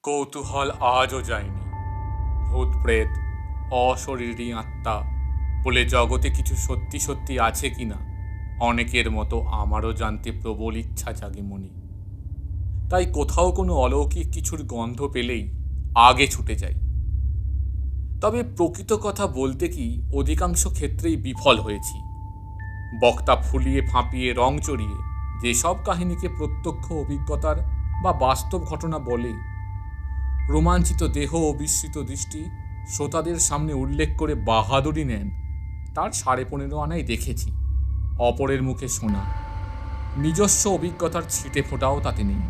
কৌতূহল আজও যায়নি। ভূত প্রেত, অশরীরী আত্মা বলে জগতে কিছু সত্যি সত্যি আছে কিনা অনেকের মতো আমারও জানতে প্রবল ইচ্ছা জাগে মনে। তাই কোথাও কোনো অলৌকিক কিছুর গন্ধ পেলেই আগে ছুটে যাই। তবে প্রকৃত কথা বলতে কি অধিকাংশ ক্ষেত্রেই বিফল হয়েছি। বক্তা ফুলিয়ে ফাঁপিয়ে রং চড়িয়ে যেসব কাহিনীকে প্রত্যক্ষ অভিজ্ঞতার বা বাস্তব ঘটনা বলে, রোমাঞ্চিত দেহ ও বিস্মিত দৃষ্টি শ্রোতাদের সামনে উল্লেখ করে বাহাদুরি নেন, তার 15.5 আনাই দেখেছি। অপরের মুখে শোনা, নিজস্ব অভিজ্ঞতার ছিটে ফোটাও তাতে নেই।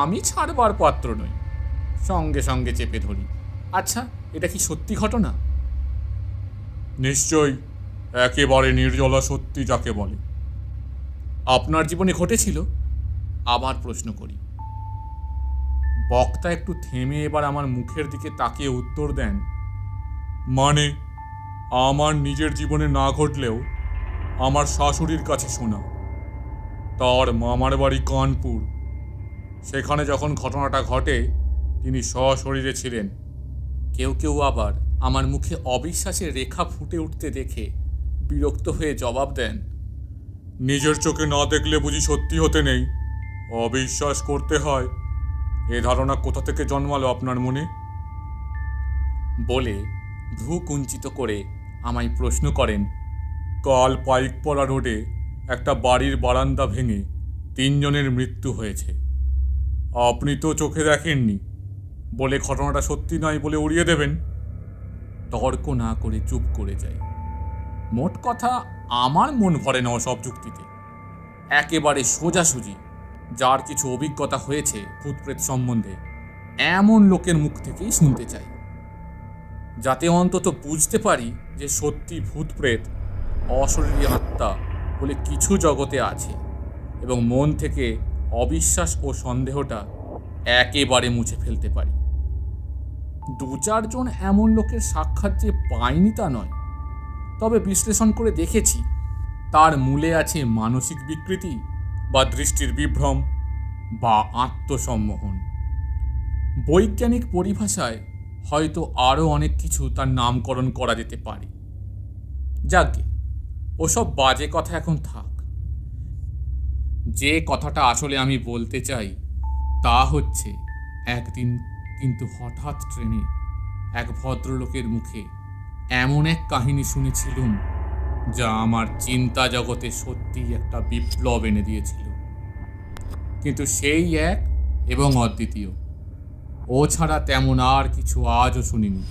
আমি ছাড়বার পাত্র নই, সঙ্গে সঙ্গে চেপে ধরি। আচ্ছা, এটা কি সত্যি ঘটনা? নিশ্চয়ই, একেবারে নির্জলা সত্যি যাকে বলে। আপনার জীবনে ঘটেছিল? আবার প্রশ্ন করি। বক্তা একটু থেমে এবার আমার মুখের দিকে তাকিয়ে উত্তর দেন, মানে আমার নিজের জীবনে না ঘটলেও আমার শাশুড়ির কাছে শোনা। তার মামার বাড়ি কানপুর। সেখানে যখন ঘটনাটা ঘটে তিনি সশরীরে ছিলেন। কেউ কেউ আবার আমার মুখে অবিশ্বাসের রেখা ফুটে উঠতে দেখে বিরক্ত হয়ে জবাব দেন, নিজের চোখে না দেখলে বুঝি সত্যি হতে নেই, অবিশ্বাস করতে হয়। এ ধারণা কোথা থেকে জন্মালো আপনার মনে? বলে ভ্রু কুঞ্চিত করে আমায় প্রশ্ন করেন, কাল পাইকপাড়া রোডে একটা বাড়ির বারান্দা ভেঙে 3 জনের মৃত্যু হয়েছে। আপনি তো চোখে দেখেননি বলে ঘটনাটা সত্যি নয় বলে উড়িয়ে দেবেন? তর্ক না করে চুপ করে যাই। মোট কথা, আমার মন ভরে না সব যুক্তিতে। একেবারে সোজাসুজি যার কিছু অভিজ্ঞতা হয়েছে ভূতপ্রেত সম্বন্ধে এমন লোকের মুখ থেকেই শুনতে চাই, যাতে অন্তত বুঝতে পারি যে সত্যি ভূতপ্রেত, অশরীরী আত্মা বলে কিছু জগতে আছে, এবং মন থেকে অবিশ্বাস ও সন্দেহটা একেবারে মুছে ফেলতে পারি। 2-4 জন এমন লোকের সাক্ষাৎ যে পাইনি তা নয়, তবে বিশ্লেষণ করে দেখেছি তার মূলে আছে মানসিক বিকৃতি বা দৃষ্টির বিভ্রম বা আত্মসম্মোহন। বৈজ্ঞানিক পরিভাষায় হয়তো আরও অনেক কিছু তার নামকরণ করা যেতে পারে। যাকে ওসব বাজে কথা এখন থাক। যে কথাটা আসলে আমি বলতে চাই তা হচ্ছে, একদিন কিন্তু হঠাৎ ট্রেনে এক ভদ্রলোকের মুখে এমন এক কাহিনী শুনেছিলুম যা আমার চিন্তা জগতে সত্যিই একটা বিপ্লব এনে দিয়েছিল। কিন্তু সেই এক এবং অদ্বিতীয়। ও ছাড়া তেমন আর কিছু আজও শুনিনি।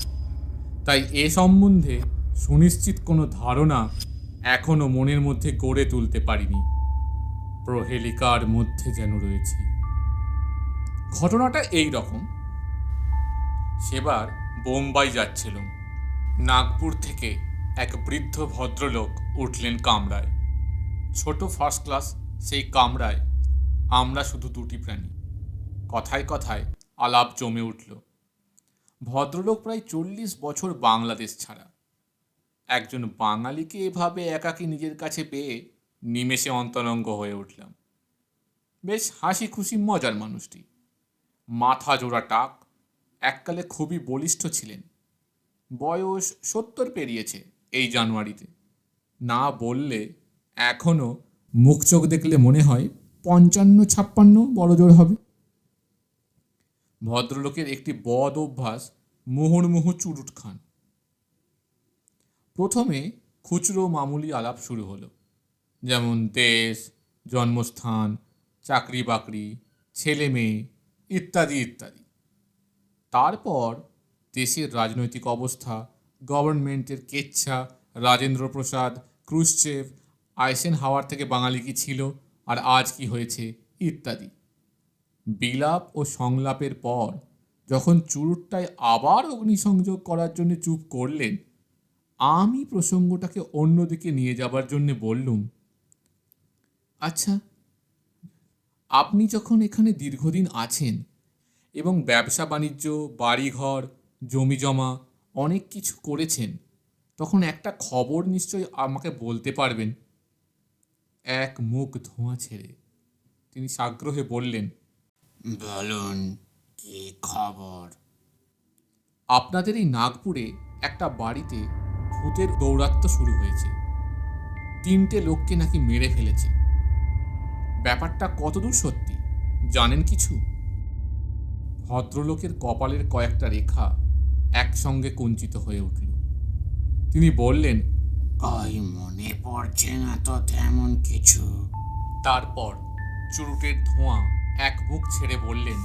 তাই এ সম্বন্ধে সুনিশ্চিত কোনো ধারণা এখনো মনের মধ্যে গড়ে তুলতে পারিনি। প্রহেলিকার মধ্যে যেন রয়েছি। ঘটনাটা এই রকম। সেবার বোম্বাই যাচ্ছিলাম। নাগপুর থেকে এক বৃদ্ধ ভদ্রলোক উঠলেন কামরায়। ছোট ফার্স্ট ক্লাস সেই কামরায় আমরা শুধু 2টি প্রাণী। কথায় কথায় আলাপ জমে উঠল। ভদ্রলোক প্রায় 40 বছর বাংলাদেশ ছাড়া। একজন বাঙালিকে এভাবে একাকী নিজের কাছে পেয়ে নিমেষে অন্তরঙ্গ হয়ে উঠলাম। বেশ হাসি খুশি মজার মানুষটি। মাথা জোড়া টাক, এককালে খুবই বলিষ্ঠ ছিলেন। বয়স 70 পেরিয়েছে এই জানুয়ারিতে। না বললে এখনো মুখ চোখ দেখলে মনে হয় 55-56 বড়জোর হবে। ভদ্রলোকের একটি বদ অভ্যাস মুহুর্মুহু চুরুট খান। প্রথমে খুচরো মামুলি আলাপ শুরু হলো, যেমন দেশ, জন্মস্থান, চাকরি বাকরি, ছেলে মেয়ে ইত্যাদি ইত্যাদি। তারপর দেশের রাজনৈতিক অবস্থা, গভর্নমেন্টের কেচ্ছা, রাজেন্দ্র প্রসাদ, ক্রুশ্চেভ, আইসেনহাওয়ার থেকে বাঙালি কি ছিল আর আজ কি হয়েছে ইত্যাদি। বিলাপ ও সংলাপের পর যখন চুরুটটায় আবার অগ্নিসংযোগ করার জন্য চুপ করলেন, আমি প্রসঙ্গটাকে অন্যদিকে নিয়ে যাবার জন্য বললুম, আচ্ছা, আপনি যখন এখানে দীর্ঘদিন আছেন এবং ব্যবসা বাণিজ্য, বাড়িঘর, জমি জমা অনেক কিছু করেছেন, তখন একটা খবর নিশ্চয়ই আমাকে বলতে পারবেন। এক মুখ ধোঁয়া ছেড়ে তিনি সাগ্রহে বললেন, বলুন। কি খবর? আপনাদের এই নাগপুরে একটা বাড়িতে ভূতের দৌরাত্ম্য শুরু হয়েছে। 3টে লোককে নাকি মেরে ফেলেছে। ব্যাপারটা কতদূর সত্যি জানেন কিছু? ভদ্রলোকের কপালের কয়েকটা রেখা একসঙ্গে কুঞ্চিত হয়ে উঠল। তিনি বললেন, কই মনে পড়ছে না তো তেমন কিছু। তারপর চুরুটের ধোঁয়া এক মুখ ছেড়ে বললেন,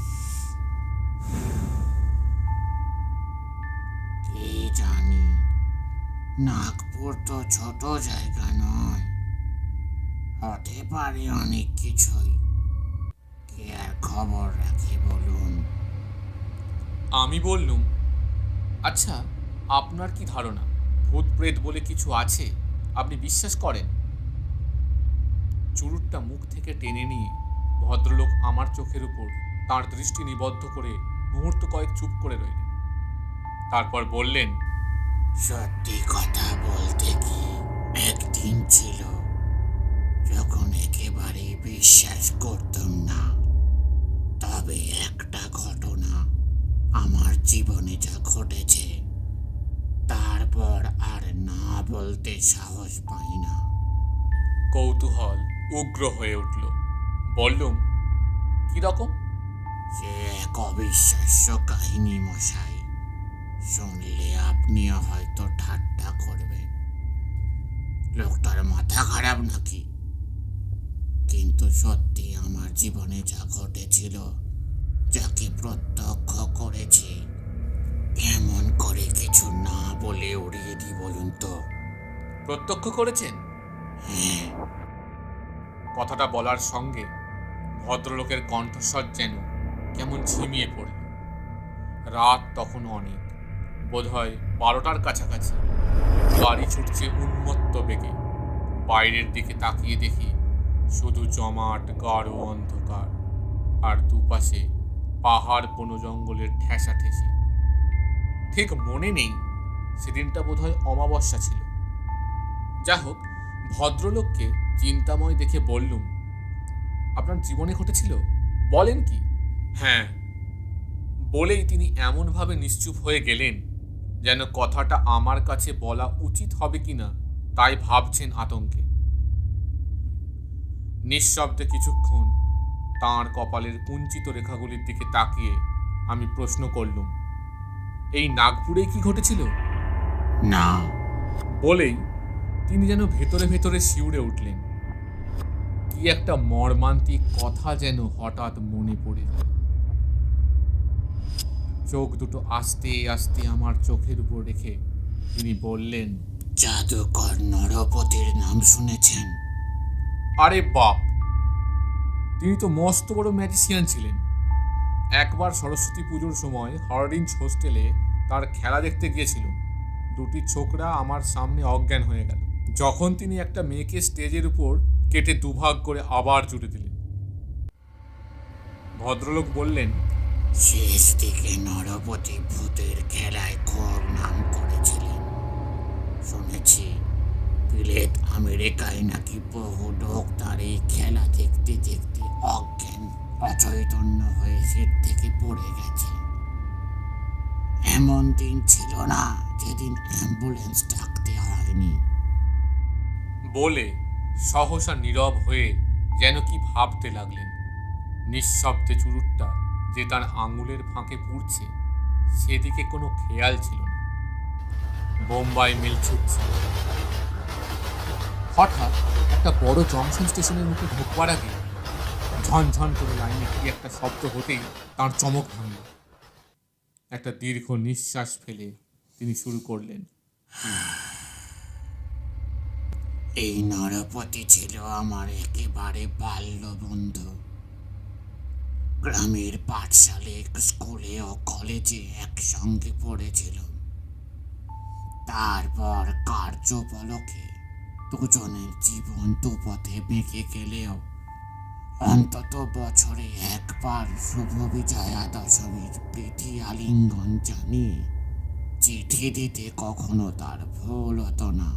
কি জানি, নাগপুর তো ছোট জায়গা নয়, হতে পারে অনেক কিছুই। কে আর খবর রাখে বলুন? আমি বললুম, আচ্ছা আপনার কি ধারণা ভূত প্রেত বলে কিছু আছে? আপনি বিশ্বাস করেন? চুরুটটা মুখ থেকে টেনে নিয়ে ভদ্রলোক আমার চোখের উপর তার দৃষ্টি নিবদ্ধ করে মুহূর্ত কয়েক চুপ করে রইলেন। তারপর বললেন, সত্যি কথা বলতে কি, একদিন ছিল যখন একেবারে বিশ্বাস করতাম না। তবে একটা ঘটনা আমার জীবনে যা ঘটেছে, তারপর আর না বলতে সাহস পাই না। কৌতূহল উগ্র হয়ে উঠল। বললুম, কিরকম? সে এক অবিশ্বাস্য কাহিনী মশাই, শুনলে আপনিও হয়তো ঠাট্টা করবেন। লোকটার মাথা খারাপ নাকি? কিন্তু সত্যি আমার জীবনে যা ঘটেছিল, যাকে প্রত্যক্ষ করেছি, এমন করে কিছু না বলে উড়িয়ে দি বলুন তো? প্রত্যক্ষ করেছেন? হ্যাঁ। কথাটা বলার সঙ্গে ভদ্রলোকের কণ্ঠস্বর যেন কেমন ঝিমিয়ে পড়ল। রাত তখন অনেক, বোধহয় 12টার কাছাকাছি। গাড়ি ছুটছে উন্মত্ত বেগে। বাইরের দিকে তাকিয়ে দেখি শুধু জমাট গাঢ় অন্ধকার, আর দুপাশে পাহাড় বন জঙ্গলের ঠেসাঠেসি। ঠিক মনে নেই সেদিনটা বোধহয় অমাবস্যা ছিল। যা হোক, ভদ্রলোককে চিন্তাময় দেখে বললুম, আপনার জীবনে ঘটেছিল বলেন কি? হ্যাঁ। বলেই তিনি এমনভাবে নিশ্চুপ হয়ে গেলেন যেন কথাটা আমার কাছে বলা উচিত হবে কিনা তাই ভাবছেন আতঙ্কে। নিঃশব্দে কিছুক্ষণ তাঁর কপালের কুঞ্চিত রেখাগুলির দিকে তাকিয়ে আমি প্রশ্ন করলুম, এই নাগপুরেই কি ঘটেছিল? না। বলেই তিনি যেন ভেতরে ভেতরে শিউরে উঠলেন। কি একটা মর্মান্তিক কথা যেন হঠাৎ মনে পড়ে গেল। চোখ দুটো আস্তে আস্তে আমার চোখের উপর রেখে তিনি বললেন, জাদুকর নরপতির নাম শুনেছেন? আরে বাপ, তিনি তো মস্ত বড় ম্যাজিশিয়ান ছিলেন। একবার সরস্বতী পুজোর সময় হার্ডিঞ্জ হোস্টেলে তার খেলা দেখতে গিয়েছিল। 2টি ছোকরা আমার সামনে অজ্ঞান হয়ে গেল যখন তিনি একটা মেয়েকে স্টেজের উপর কেটে দুভাগ করে আবার জুড়ে দিলেন। ভদ্রলোক বললেন, শেষ দিকে নরপতি ভূতের খেলায় খুব নাম করেছিলেন। শুনেছি বিলেত আমেরিকায় নাকি বহু লোক তার এই খেলা দেখতে দেখতে অজ্ঞান অচৈতন্য হয়ে সিট থেকে পড়ে গেছে। এমন দিন ছিল না যেদিন অ্যাম্বুলেন্স ডাকতে হয়নি। বলে সহসা নীরব হয়ে যেন কি ভাবতে লাগলেন। নিঃশব্দে চুরুটটা যে তার আঙুলের ফাঁকে পুড়ছে সেদিকে কোনো খেয়াল ছিল না। বোম্বাই মেল ছুটছে। হঠাৎ একটা বড় জংশন স্টেশনের মুখে ঢোকবার আগে ঝনঝন করে লাইনে কি একটা শব্দ হতেই তার চমক ভাঙল। একটা দীর্ঘ নিঃশ্বাস ফেলে তিনি শুরু করলেন, এই নরপতি ছিল আমার একেবারে বাল্য বন্ধু। গ্রামের পাঠশালে, স্কুলে ও কলেজে একসঙ্গে পড়েছিল। তারপর কার্যপলকে দুজনের জীবন দুপথে বেঁকে গেলেও অন্তত বছরে একবার শুভ বিজয়া দশমীর প্রীতি আলিঙ্গন জানিয়ে চিঠি দিতে কখনো তার ভুল হতো না।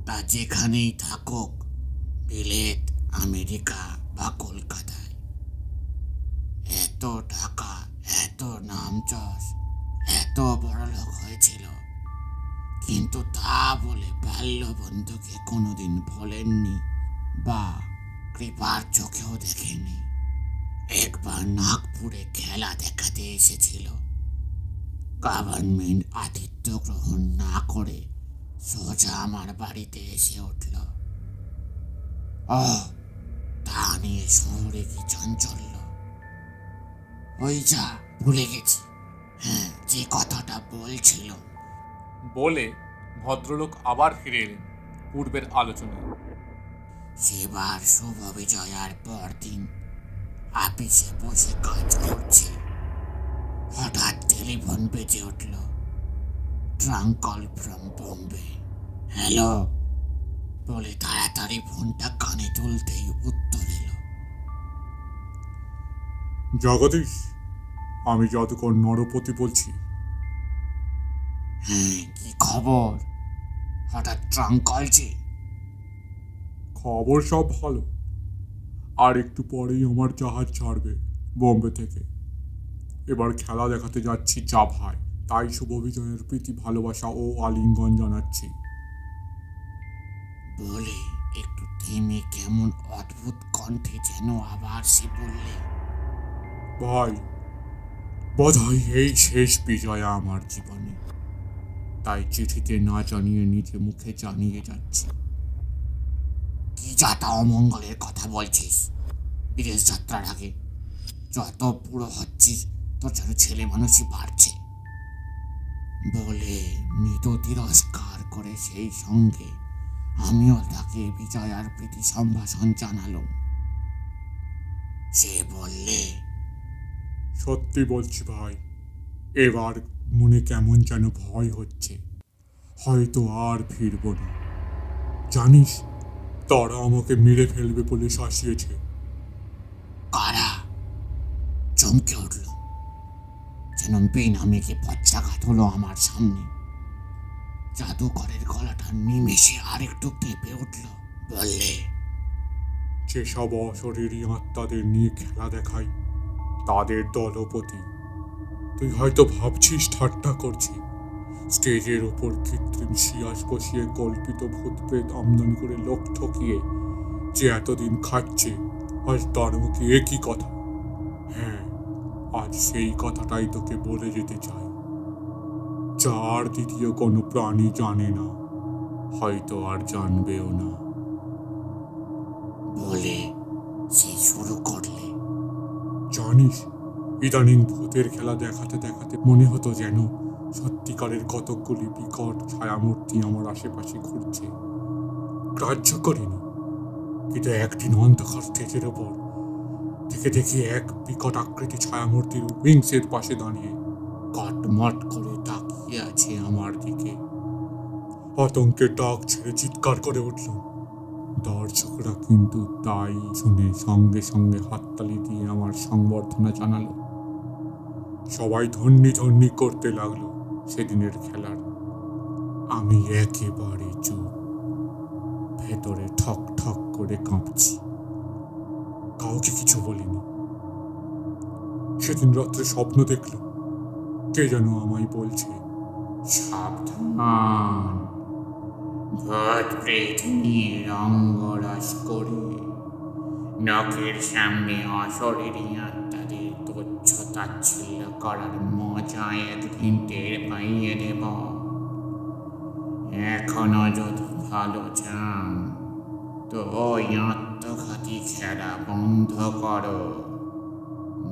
তা যেখানেই থাকুক, বিলেত, আমেরিকা বা কলকাতায়, এত টাকা, এত রামচস এত বড় লোক হয়েছিল, কিন্তু তা বলে বাল্য বন্ধুকে কোনোদিন ভোলেননি বা কৃপার চোখেও দেখেনি। একবার নাগপুরে খেলা দেখাতে এসেছিল। গভর্নমেন্ট আতিথ্য গ্রহণ না করে সোজা আমার বাড়িতে এসে উঠল। ও তা নিয়ে শহরে কি চাঞ্চল্য! ওই যা ভুলে গেছি, হ্যাঁ, যে কথাটা বলছিল। বলে ভদ্রলোক আবার ফিরে এলেন পূর্বের আলোচনায়। সেবার শুভ বিজয়ার পরদিন অফিসে বসে কাজ করছি, হঠাৎ টেলিফোন বেজে উঠল। Trunk call from Bombay. Hello বলে তাড়াতাড়ি ফোনটা কানে তুলতেই উত্তর এলো। জগদীশ, আমি জাদুকর নরপতি বলছি। হ্যাঁ, কি খবর? হঠাৎ ট্রাঙ্ক কলছে? খবর সব ভালো। আর একটু পরেই আমার জাহাজ ছাড়বে বোম্বে থেকে। এবার খেলা দেখাতে যাচ্ছি জাভায়, তাই শুভ বিজয়ের প্রীতি ভালোবাসা ও আলিঙ্গন জানাচ্ছি। বলে একটু থেমে কেমন অদ্ভুত কণ্ঠে যেন আবার সে বললে, ভাই, বোধহয় এই শেষ বিজয়া আমার জীবনে, তাই চিঠিতে না জানিয়ে নিজে মুখে জানিয়ে যাচ্ছি। কি যাতা অমঙ্গলের কথা বলছিস বিদেশ যাত্রার আগে? যত পুরো হচ্ছিস তোর যেন ছেলে মানুষই বাড়ছে। বলে মৃদু তিরস্কার করে সেই সঙ্গে আমিও তাকে বিজয়ার প্রীতি সম্ভাষণ জানালাম। সে বললে, সত্যি বলছি ভাই, এবার মনে কেমন যেন ভয় হচ্ছে, হয়তো আর ফিরব না। জানিস, তারা আমাকে মেরে ফেলবে বলে শাসিয়েছে। কারা? চমকে উঠল, যেন বেনামিকে পচ্চাঘাত হলো আমার সামনে। জাদুকরের গলাটা নিমেষে আরেকটু কেঁপে উঠল। বললে, যেসব অশরীরী আত্মাদের নিয়ে খেলা দেখাই, তাদের দলপতি। তুই হয়তো ভাবছিস ঠাট্টা করছি। স্টেজের ওপর কৃত্রিম শিয়াস বসিয়ে কল্পিত ভূত প্রেত আমদানি করে লোক ঠকিয়ে যে এতদিন খাচ্ছে, আজ তার মুখে একই কথা। হ্যাঁ, আজ সেই কথাটাই তোকে বলে যেতে চাই, যার দ্বিতীয় কোনো প্রাণী জানে না, হয়তো আর জানবেও না। বলে সে শুরু করলে, জানিস, ইদানিং ভূতের খেলা দেখাতে দেখাতে মনে হতো যেন সত্যিকারের কতকগুলি বিকট ছায়ামূর্তি আমার আশেপাশে ঘুরছে। গ্রাহ্য করিনি, কিন্তু একদিন অন্ধকার স্টেজের ওপর থেকে দেখি এক বিকট আকৃতি ছায়ামূর্তির উইংসের পাশে দাঁড়িয়ে কটমট করে তাকিয়ে আছে আমার দিকে। আতঙ্কে ডাক ছেড়ে চিৎকার করে উঠলাম। দর্শকরা কিন্তু তাই শুনে সঙ্গে সঙ্গে হাততালি দিয়ে আমার সংবর্ধনা জানালো। সবাই ধন্যি ধন্যি করতে লাগলো সেদিনের খেলার। আমি একেবারে চুপ, ভেতরে ঠক ঠক করে কাঁপছি। কাউকে কিছু বলিনি। সেদিন রাত্রে স্বপ্ন দেখলো, কে যেন আমায় বলছে, সাবধান, ভূত প্রেত নিয়ে রঙ্গরস করে নখের সামনে অশরীরী আত্মাদের তুচ্ছ তাচ্ছিল্য করার মজা একদিন টের পাইয়ে দেব। এখনো যদি ভালো চান তো ওই আত্মঘাতী খেলা বন্ধ করো,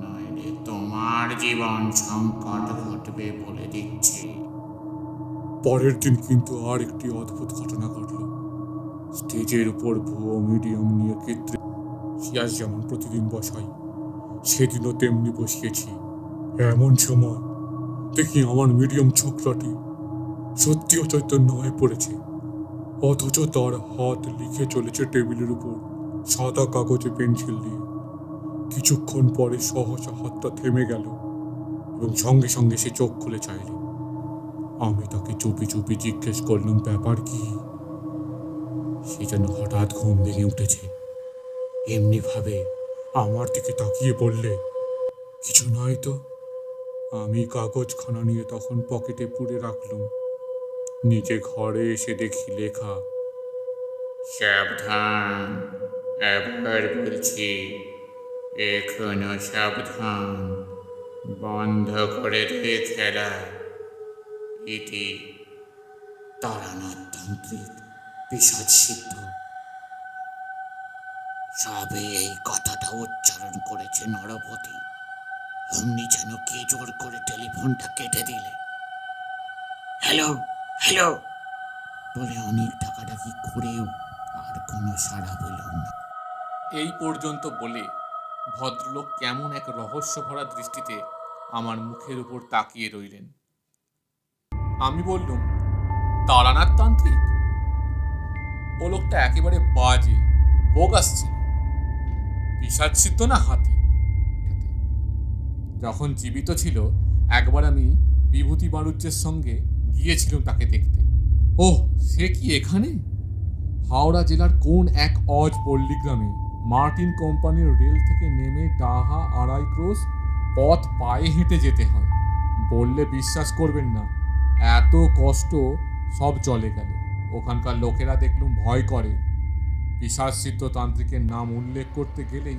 নইলে তোমার জীবন সংকট ঘটবে বলে দিচ্ছি। পরের দিন কিন্তু আর একটি অদ্ভুত ঘটনা ঘটল। স্টেজের উপর ভুয়ো মিডিয়াম নিয়ে কৃত্রিম শিয়াস যেমন প্রতিদিন বসাই, সেদিনও তেমনি বসিয়েছি। এমন সময় দেখি আমার মিডিয়াম ছোকরাটি সত্যিও চৈতন্য হয়ে পড়েছে, অথচ তার হাত লিখে চলেছে টেবিলের উপর সাদা কাগজে পেন্সিল দিয়ে। কিছুক্ষণ পরে সহসা হাতটা থেমে গেল এবং সঙ্গে সঙ্গে সে চোখ খুলে চাইল। আমি তাকে চুপি চুপি জিজ্ঞেস করলাম, ব্যাপার কি? সে যেন হঠাৎ ঘুম ভেঙে উঠেছে, এমনি ভাবে আমার দিকে তাকিয়ে বললে, কিছু নয় তো, আমি কাগজখানা নিয়ে তখন পকেটে পুরে রাখলুম। নিচে ঘরে এসে দেখি লেখা, সাবধান, আবার বলছি, এখনো সাবধান, বন্ধ করে দে খেলা। ইতি তারানাথ তান্ত্রিক পিশাচ সিদ্ধ। সবে এই কথাটা উচ্চারণ করেছে নরপতি, অমনি যেন কে জোর করে টেলিফোনটা কেটে দিলে। হ্যালো হ্যালো বলে অনেক ডাকাডাকি করেও আর কোনো সাড়া পেলাম না। এই পর্যন্ত বলে ভদ্রলোক কেমন এক রহস্য ভরা দৃষ্টিতে আমার মুখের উপর তাকিয়ে রইলেন। আমি বললুম, তারানাথ তান্ত্রিক? ও লোকটা একেবারে বাজে, বোগাস ছিল। পিশাচ সিদ্ধ না হাতি। যখন জীবিত ছিল একবার আমি বিভূতি বাণিজ্যের সঙ্গে গিয়েছিলাম তাকে দেখতে। ওহ, সে কি এখানে? হাওড়া জেলার কোন এক অজ পল্লী গ্রামে মার্টিন কোম্পানির রেল থেকে নেমে ডাহা 2.5 ক্রোশ পথ পায়ে হেঁটে যেতে হয়। বললে বিশ্বাস করবেন না, এত কষ্ট সব চলে গেল। ওখানকার লোকেরা দেখলুম ভয় করে। পিশাচ সিদ্ধ তান্ত্রিকের নাম উল্লেখ করতে গেলেই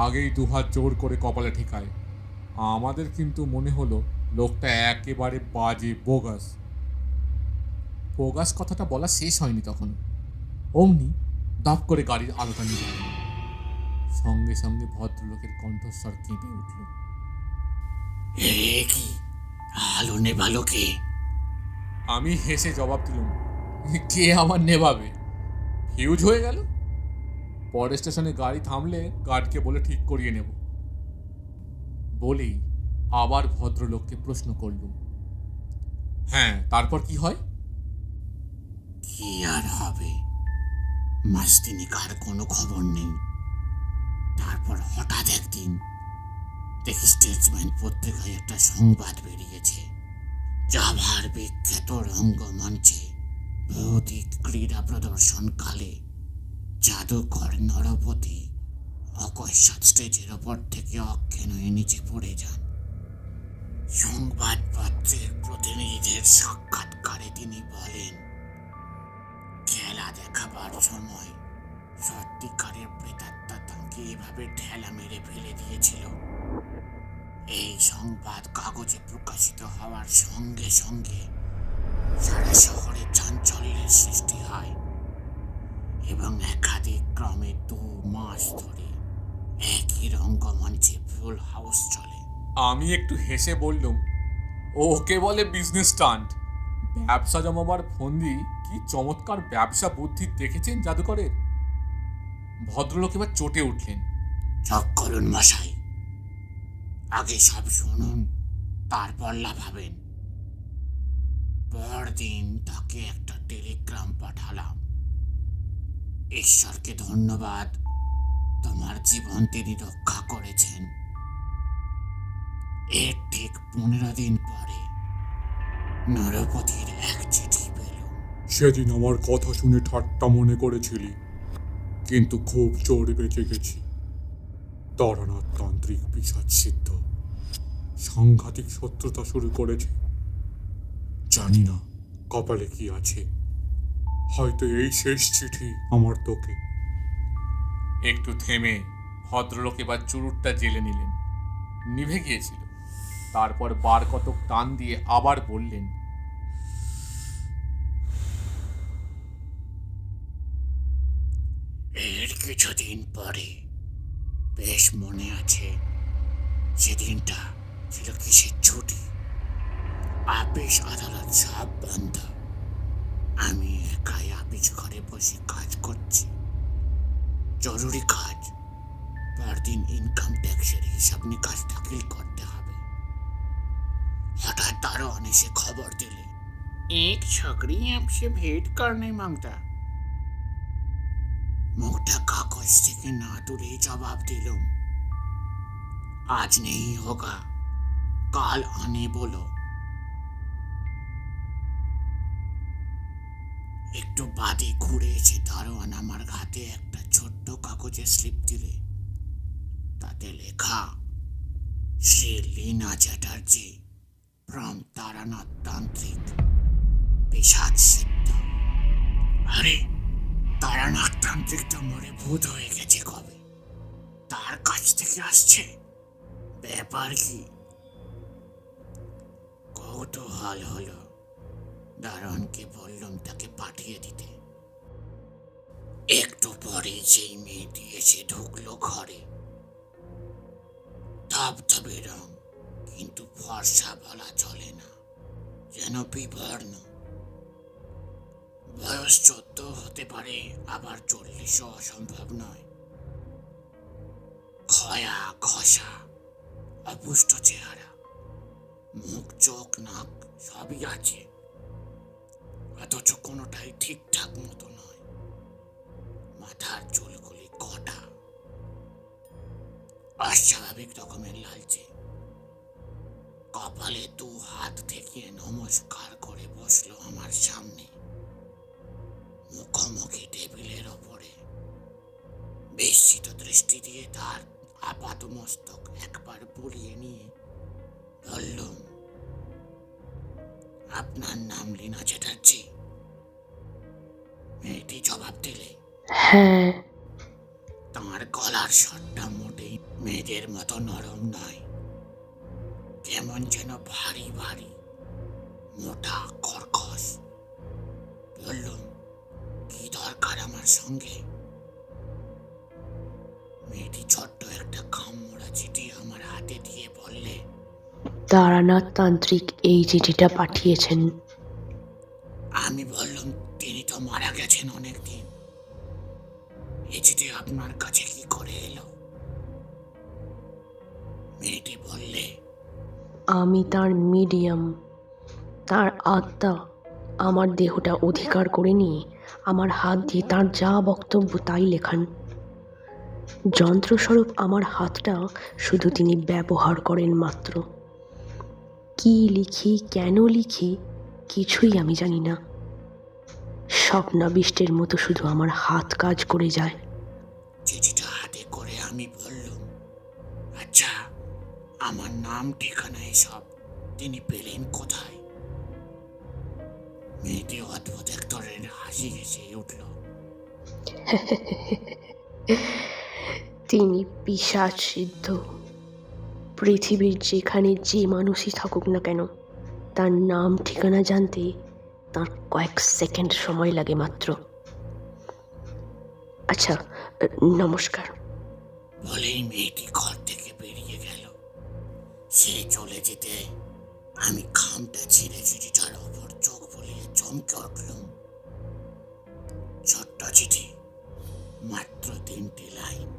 আগেই দুহাত জোর করে কপালে ঠেকায়। আমাদের কিন্তু মনে হলো লোকটা একেবারে বাজে, বোগাস। বোগাস কথাটা বলা শেষ হয়নি তখন, অমনি দপ করে গাড়ির আলোটা নিভে গেল। সঙ্গে সঙ্গে ভদ্রলোকের কণ্ঠস্বর কেঁপে উঠল। এ কি আলো নেভালো কে? আমি হেসে জবাব দিলাম, কে আমার নেভাবে? ফিউজ হয়ে গেল। পরের স্টেশনে গাড়ি থামলে গার্ডকে বলে ঠিক করিয়ে নেব। বলেই আবার ভদ্রলোককে প্রশ্ন করলুম, হ্যাঁ, তারপর কি হয়? কি আর হবে, মাস তিনেক আর কোনো খবর নেই। তারপর হঠাৎ একদিন দেখি স্টেটসম্যান পত্রিকায় একটা সংবাদ বেরিয়েছে, জাভার বিখ্যাত রঙ্গমঞ্চে ভৌতিক ক্রীড়া প্রদর্শনকালে জাদুকর নরপতি অকস্মাৎ স্টেজের ওপর থেকে অজ্ঞান হয়ে নিচে পড়ে যান। সংবাদপত্রের প্রতিনিধিদের সাক্ষাৎকারে তিনি বলেন, খেলা দেখাবার সময় সত্যিকারের প্রেতাত্মা তাকে এভাবে ঠেলা মেরে ফেলে দিয়েছিল। এই সংবাদ কাগজে প্রকাশিত হওয়ার সঙ্গে সঙ্গে সারা শহরে চাঞ্চল্যের সৃষ্টি হয় এবং একাধিক ক্রমে 2 মাস ধরে একই রঙ্গমঞ্চে ফুল হাউস চলে। আমি একটু হেসে বললুম, ওকে বলে বিজনেস স্টান্ট। ব্যবসা জমাবার ফন্দি কি চমৎকার ব্যবসা বুদ্ধি দেখেছেন জাদুকরের। ভদ্রলোক এবার চটে উঠলেন। চুপ করুন মশাই, আগে সব শুনুন, তারপর লাভাবেন। পরদিন তাকে একটা টেলিগ্রাম পাঠালাম, ঈশ্বরকে ধন্যবাদ, তোমার জীবন তিনি রক্ষা করেছেন। এর ঠিক 15 দিন পরে নরপতির এক চিঠি পেলুম। সেদিন আমার কথা শুনে ঠাট্টা মনে করেছিলি, কিন্তু খুব চড়ে বেঁচে গেছি। তারানাথ তান্ত্রিক পিশাচ সিদ্ধ সাংঘাতিক শত্রুতা শুরু করেছে। জানি না কপালে কি আছে, হয়তো এই শেষ চিঠি আমার তোকে। একটু থেমে ভদ্রলোক এবার চুরুটটা জেলে নিলেন। নিভে গিয়েছিল। তারপর বার কতক টান দিয়ে আবার বললেন, এর কিছুদিন পরে, বেশ মনে আছে, সেদিনটা ছিল কিসের ছুটি, আপিস আদালত সব বন্ধ। আমি একাই আপিস ঘরে বসে কাজ করছি, জরুরি কাজ। পরদিন ইনকাম ট্যাক্সের হিসাব নিকাশ দাখিল করতে হবে। हठात दारोगा ने से खबर दिली, एक छोकरी आपसे भेंट करने मांगता। मुखटा कागज থেকে না তুলে জবাব দিলুম, आज नहीं होगा, কাল আনে বলো। একটু বাদে ঘুরে এসে দারোয়ান আমার হাতে একটা ছোট্ট কাগজের স্লিপ দিলে। তাতে লেখা, শ্রী লীনা চ্যাটার্জি, ফ্রম তারানাথ তান্ত্রিক, পিশাচ সিদ্ধ। আরে, তারানাথ তান্ত্রিক তো মরে ভূত হয়ে গেছে কবে, তার কাছ থেকে আসছে, ব্যাপার কি? কৌতূহল হলো, দারোয়ানকে বললাম তাকে পাঠিয়ে দিতে। একটু পরে সেই মেয়েটি এসে ঢুকলো ঘরে। ধবধবে রং, কিন্তু ফর্সা বলা চলে না, যেন বিবর্ণ। বয়স 14 হতে পারে, আবার 40ও অসম্ভব নয়। খয়া ঘষা, অপুষ্ট চেহারা, মুখ চোখ নাক সবই আছে, অথচ কোনোটাই ঠিকঠাক মতো নয়। মাথার চুলগুলি কটা, অস্বাভাবিক রকমের লালচে। কপালে 2 হাত ঠেকিয়ে নমস্কার করে বসলো আমার সামনে, মুখোমুখি টেবিলের ওপরে। বিস্মিত দৃষ্টি দিয়ে তার আপাত মস্তক একবার বুলিয়ে নিয়ে বললুম, আপনার নাম লীনা চ্যাটার্জি? মেয়েটি জবাব দিলে, হ্যাঁ। তাঁর গলার স্বরটা মোটেই মেয়েদের মতো নরম নয়, কেমন যেন ভারী ভারী, মোটা কর্কশ। বললুম, কি দরকার আমার সঙ্গে? মেয়েটি ছোট্ট একটা খামমোড়া চিঠি আমার হাতে দিয়ে বললে, তারানাথ তান্ত্রিক এই চিঠিটা পাঠিয়েছেন। আমি বললাম, তিনি তো মারা গেছেন অনেকদিন, এই চিঠি আপনার কাছে কি করে এলো? মেয়েটি বললে, আমি তার মিডিয়াম, তার আত্মা আমার দেহটা অধিকার করে নিয়ে আমার হাত দিয়ে তার যা বক্তব্য তাই লেখান। যন্ত্রস্বরূপ আমার হাতটা শুধু তিনি ব্যবহার করেন মাত্র। কি লিখি, কেন লিখি, কিছুই আমি জানি না। স্বপ্নাবিষ্টের মতো শুধু আমার হাত কাজ করে যায়। চিঠিটা হাতে করে আমি বললুম, আচ্ছা, আমার নাম ঠিকানা এসব তিনি পেলেন কোথায়? মেয়েটি অদ্ভুত এক ধরনের হাসি হেসে উঠল। তিনি পিশাচ সিদ্ধ। পৃথিবীর যেখানে যে মানুষই থাকুক না কেন, তার নাম ঠিকানা জানতে তার কয়েক সেকেন্ড সময় লাগে মাত্র। আচ্ছা, নমস্কার। বলেই মেয়েটি ঘর থেকে বেরিয়ে গেল। সে চলে যেতে আমি খামটা ছিঁড়ে চিঠিটার ওপর চোখ বুলিয়ে চমকে উঠলুম। ছোট্ট চিঠি, মাত্র 3টি লাইন,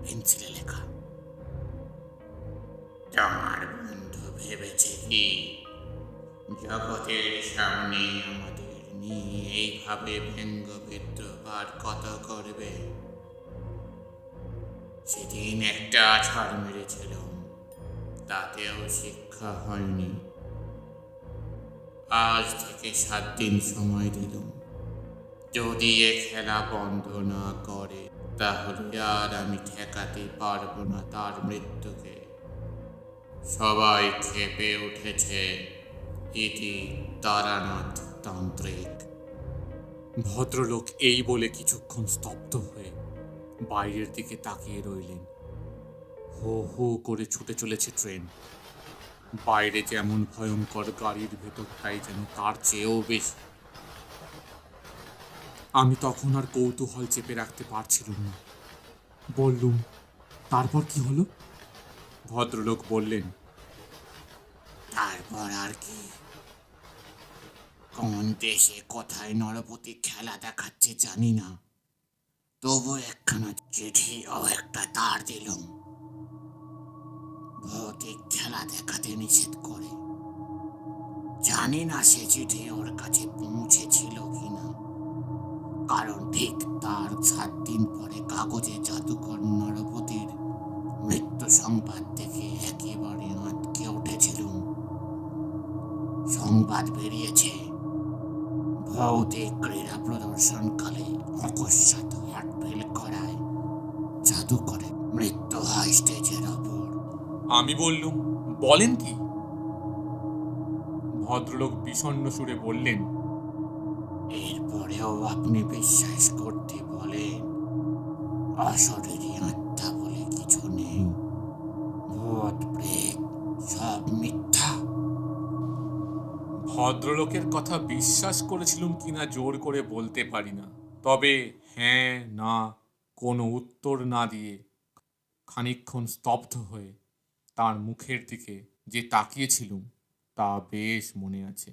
পেন্সিলে লেখা, তোমার বন্ধু ভেবেছে কি জগতের সামনে আমাদের নিয়ে এইভাবে ব্যঙ্গ বিদ্রুপ কত করবে? সেদিন একটা ছাড় মেরেছিল, তাতেও শিক্ষা হয়নি। আজ থেকে 7 দিন সময় দিলাম, যদি এ খেলা বন্ধ না করে তাহলে আর আমি ঠেকাতে পারবো না তার মৃত্যুকে। সবাই ক্ষেপে উঠেছে। ইতি তারানাথ তান্ত্রিক। ভদ্রলোক এই বলে কিছুক্ষণ স্তব্ধ হয়ে বাইরের দিকে তাকিয়ে রইলেন। হো হো করে ছুটে চলেছে ট্রেন। বাইরে যেমন ভয়ঙ্কর, গাড়ির ভেতরটাই যেন তার চেয়েও বেশি। আমি তখন আর কৌতূহল চেপে রাখতে পারছিলাম না। বললুম, তারপর কি হলো? ভদ্রলোক বললেন, তারপর আর কি? কোন দেশে কোথায় নরপতি খেলা দেখাচ্ছে জানি না, তবু একখানা চিঠি ও একটা তার দিলুম। ভৌতিক খেলা দেখাতে নিষেধ করে। জানি না সে চিঠি ওর কাছে পৌঁছেছিল কিনা, কারণ ঠিক তার 7 দিন পরে কাগজে জাদুকর নরপতির মৃত্যু সংবাদ দেখে একেবারে আঁতকে উঠেছিলুম। সংবাদ বেরিয়েছে, ভৌতিক ক্রীড়া প্রদর্শনকালে অকস্মাৎ হার্ট ফেল করায় জাদুকরের মৃত্যু হয় স্টেজের ওপর। আমি বললুম, বলেন কি? ভদ্রলোক বিষণ্ণ সুরে বললেন, এরপরেও আপনি বিশ্বাস করতে বলেন অশরীরী আত্মা বলে কিছু নেই, ভূত প্রেত সব মিথ্যা। ভদ্রলোকের কথা বিশ্বাস করেছিলুম কিনা জোর করে বলতে পারি না, তবে হ্যাঁ না কোনো উত্তর না দিয়ে খানিকক্ষণ স্তব্ধ হয়ে তার মুখের দিকে যে তাকিয়েছিলুম তা বেশ মনে আছে।